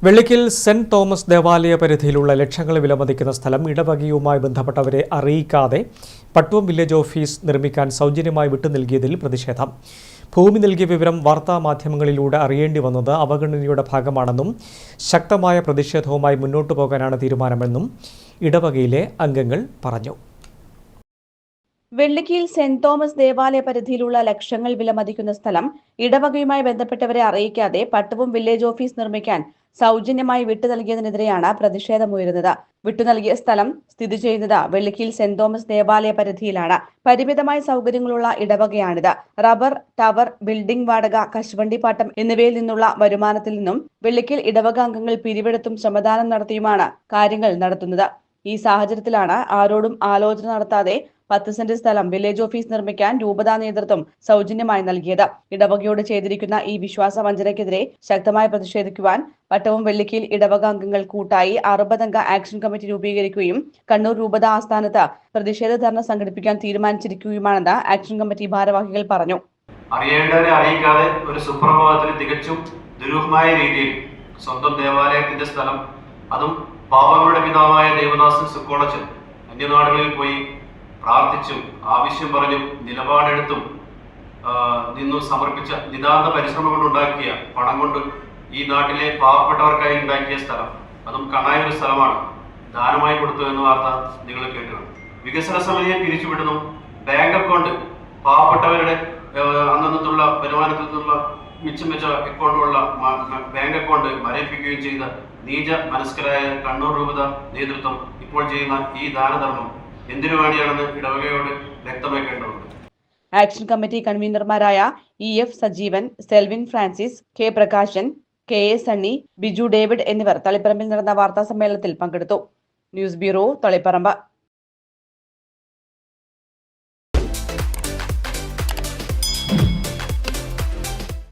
Vellikkil saint Thomas ദേവാലയ പരിധിയിലുള്ള ലക്ഷങ്ങൾ വിലമതിക്കുന്ന സ്ഥലം ഇടവകയുമായി ബന്ധപ്പെട്ടവരെ അറിയിക്കാതെ പട്ടുവം വില്ലേജ് ഓഫീസ് നിർമ്മിക്കാൻ സൗജന്യമായി വിട്ടുനൽകിയതിൽ പ്രതിഷേധം. ഭൂമി നൽകിയ വിവരം വാർത്താമാധ്യമങ്ങളിലൂടെ അറിയേണ്ടി വന്നത് അവഗണനയുടെ ഭാഗമാണെന്നും ശക്തമായ പ്രതിഷേധവുമായി മുന്നോട്ടു പോകാനാണ് തീരുമാനമെന്നും ഇടവകയിലെ അംഗങ്ങൾ പറഞ്ഞു. വെള്ളിക്കിൽ സെന്റ് തോമസ് ദേവാലയ പരിധിയിലുള്ള ലക്ഷങ്ങൾ വിലമതിക്കുന്ന സ്ഥലം ഇടവകയുമായി ബന്ധപ്പെട്ടവരെ അറിയിക്കാതെ പട്ടുവം വില്ലേജ് ഓഫീസ് നിർമ്മിക്കാൻ സൗജന്യമായി വിട്ടു നൽകിയതിനെതിരെയാണ് പ്രതിഷേധമുയരുന്നത്. വിട്ടു നൽകിയ സ്ഥലം സ്ഥിതി ചെയ്യുന്നത് വെള്ളിക്കിൽ സെന്റ് തോമസ് ദേവാലയ പരിധിയിലാണ്. പരിമിതമായ സൗകര്യങ്ങളുള്ള ഇടവകയാണിത്. റബ്ബർ, ടവർ, ബിൽഡിംഗ് വാടക, കശുവണ്ടിപ്പാട്ടം എന്നിവയിൽ നിന്നുള്ള വരുമാനത്തിൽ നിന്നും വെള്ളിക്കിൽ ഇടവക അംഗങ്ങൾ പിരിവെടുത്തും ശ്രമദാനം നടത്തിയുമാണ് കാര്യങ്ങൾ നടത്തുന്നത്. ഈ സാഹചര്യത്തിലാണ് ആരോടും ആലോചന നടത്താതെ 10 സെന്റ് സ്ഥലം വില്ലേജ് ഓഫീസ് നിർമ്മിക്കാൻ രൂപതാ നേതൃത്വം സൗജന്യമായി നൽകിയത്. ഇടവകയോട് ചെയ്തിരിക്കുന്ന ഈ വിശ്വാസ വഞ്ചനയ്ക്കെതിരെ ശക്തമായി പ്രതിഷേധിക്കുവാൻ പട്ടവും വെള്ളിക്കിൽ ഇടവക അംഗങ്ങൾ കൂട്ടായി 60 അംഗ ആക്ഷൻ കമ്മിറ്റി രൂപീകരിക്കുകയും കണ്ണൂർ രൂപതാ ആസ്ഥാനത്ത് പ്രതിഷേധ ധർണ സംഘടിപ്പിക്കാൻ തീരുമാനിച്ചിരിക്കുകയുമാണെന്ന് ആക്ഷൻ കമ്മിറ്റി ഭാരവാഹികൾ പറഞ്ഞു. അറിയേണ്ടവരെ അറിയിക്കാതെ ഒരു സുപ്രഭാതത്തിൽ തികച്ചും ദുരൂഹമായ രീതിയിൽ സ്വന്തം ദേവാലയത്തിന്റെ സ്ഥലം, അതും പാവങ്ങളുടെ പിതാവായ ദേവദാസൻ സുക്കോളച്ചൻ അന്യനാടുകളിൽ പോയി പ്രാർത്ഥിച്ചും ആവശ്യം പറഞ്ഞും നിലപാടെടുത്തും നിന്നും സമർപ്പിച്ച നിതാന്ത പരിശ്രമം കൊണ്ടുണ്ടാക്കിയ പണം കൊണ്ട് ഈ നാട്ടിലെ പാവപ്പെട്ടവർക്കായി ഉണ്ടാക്കിയ സ്ഥലം, അതും കണായ ഒരു സ്ഥലമാണ്, ദാനമായി കൊടുത്തു എന്ന വാർത്ത നിങ്ങൾ കേട്ടതാണ്. വികസന സമിതിയെ പിരിച്ചുവിടുന്നു, ബാങ്ക് അക്കൗണ്ട് പാവപ്പെട്ടവരുടെ അന്നന്നുള്ള വരുമാനത്തിൽ നിന്നുള്ള മിച്ചം വെച്ച അക്കൗണ്ടുള്ള ബാങ്ക് അക്കൗണ്ട് മരയിപ്പിക്കുകയും ചെയ്ത നീച മനസ്കരായ കണ്ണൂർ രൂപത നേതൃത്വം ഇപ്പോൾ ചെയ്യുന്ന ഈ ദാനധർമ്മം എന്തിനു വേണ്ടിയാണെന്ന് ഇടവകയോട് വ്യക്തമാക്കേണ്ടതുണ്ട്. ആക്ഷൻ കമ്മിറ്റി കൺവീനർമാരായ EF Sajeevan, Selvin Francis, K Prakashan, KA Sunny, Biju David എന്നിവർ തളിപ്പറമ്പിൽ നടന്ന വാർത്താ സമ്മേളനത്തിൽ പങ്കെടുത്തു. News bureau, Taliparamba.